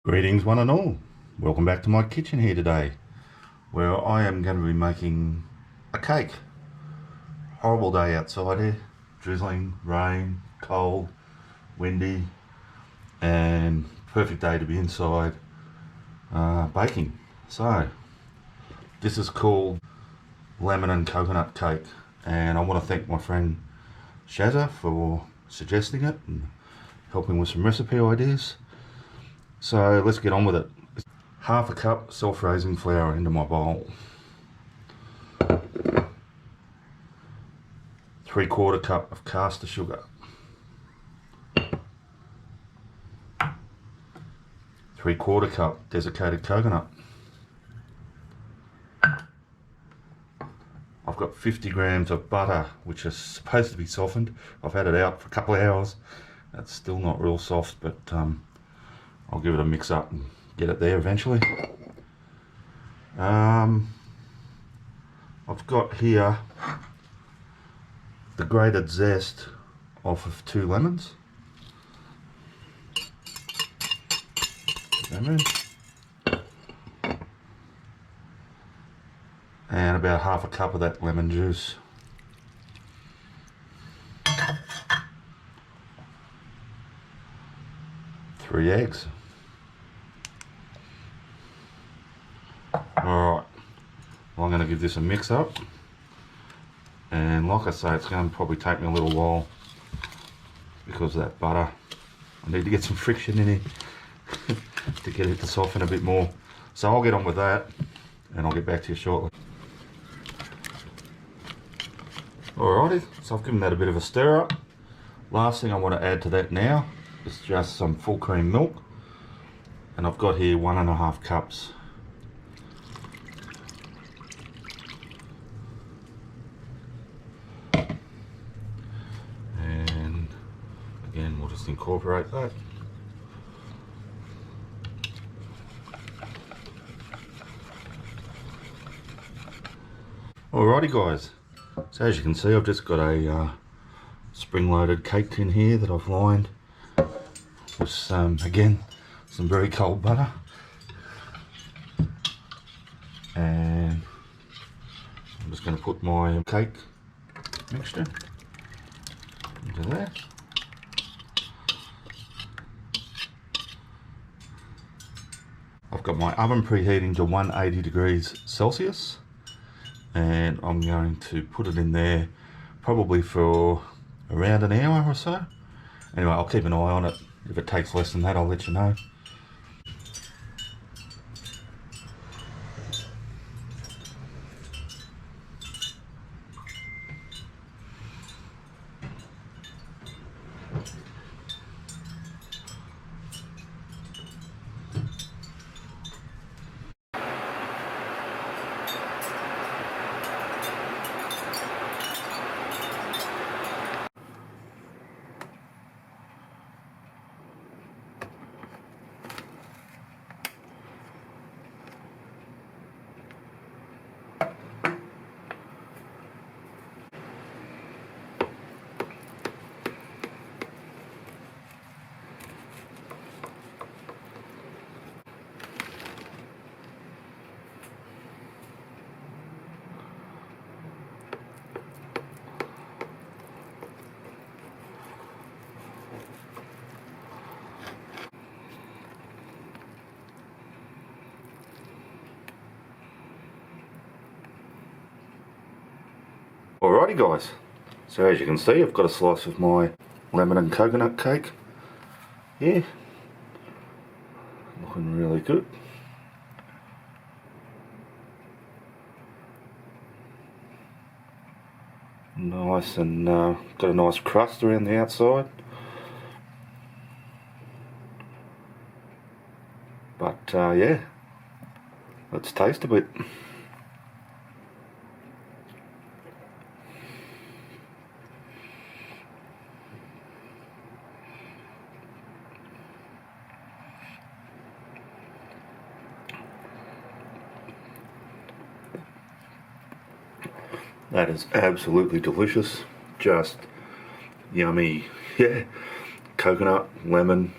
Greetings one and all. Welcome back to my kitchen here today, where I am going to be making a cake. Horrible day outside here, drizzling, rain, cold, windy, and perfect day to be inside baking. So this is called lemon and coconut cake, and I want to thank my friend Shazza for suggesting it and helping with some recipe ideas. So let's get on with it. Half a cup self-raising flour into my bowl. 3/4 cup of caster sugar. 3/4 cup desiccated coconut. I've got 50 grams of butter, which is supposed to be softened. I've had it out for a couple of hours. It's still not real soft, but I'll give it a mix up and get it there eventually. I've got here the grated zest off of 2 lemons. And about half a cup of that lemon juice. Three eggs. Alright, well, I'm going to give this a mix up, and like I say, it's going to probably take me a little while because of that butter. I need to get some friction in here to get it to soften a bit more. So I'll get on with that and I'll get back to you shortly. Alrighty, so I've given that a bit of a stir up. Last thing I want to add to that now is just some full cream milk, and I've got here 1.5 cups. And again, we'll just incorporate that. Alrighty guys, so as you can see, I've just got a spring-loaded cake tin here that I've lined with some very cold butter, and I'm just going to put my cake mixture into that. I've got my oven preheating to 180 degrees Celsius, and I'm going to put it in there probably for around an hour or so. Anyway, I'll keep an eye on it. If it takes less than that, I'll let you know. Alrighty guys, so as you can see, I've got a slice of my lemon and coconut cake here, looking really good. Nice, and got a nice crust around the outside, but yeah, let's taste a bit. That is absolutely delicious, just yummy. Yeah, coconut, lemon,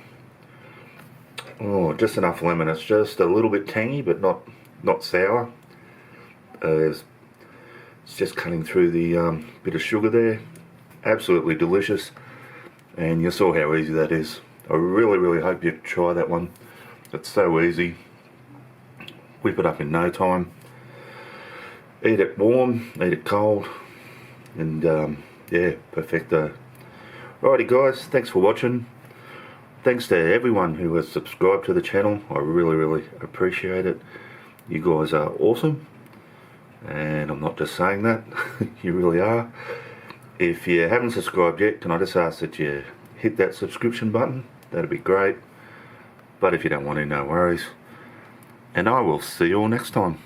Oh, just enough lemon. It's just a little bit tangy, but not sour. It's just cutting through the bit of sugar there. Absolutely delicious, and you saw how easy that is. I really hope you try that one. It's so easy. Whip it up in no time. Eat it warm, eat it cold, and yeah, perfecto. Alrighty guys, thanks for watching. Thanks to everyone who has subscribed to the channel. I really appreciate it. You guys are awesome, and I'm not just saying that. You really are. If you haven't subscribed yet, can I just ask that you hit that subscription button? That'd be great. But if you don't want to, no worries. And I will see you all next time.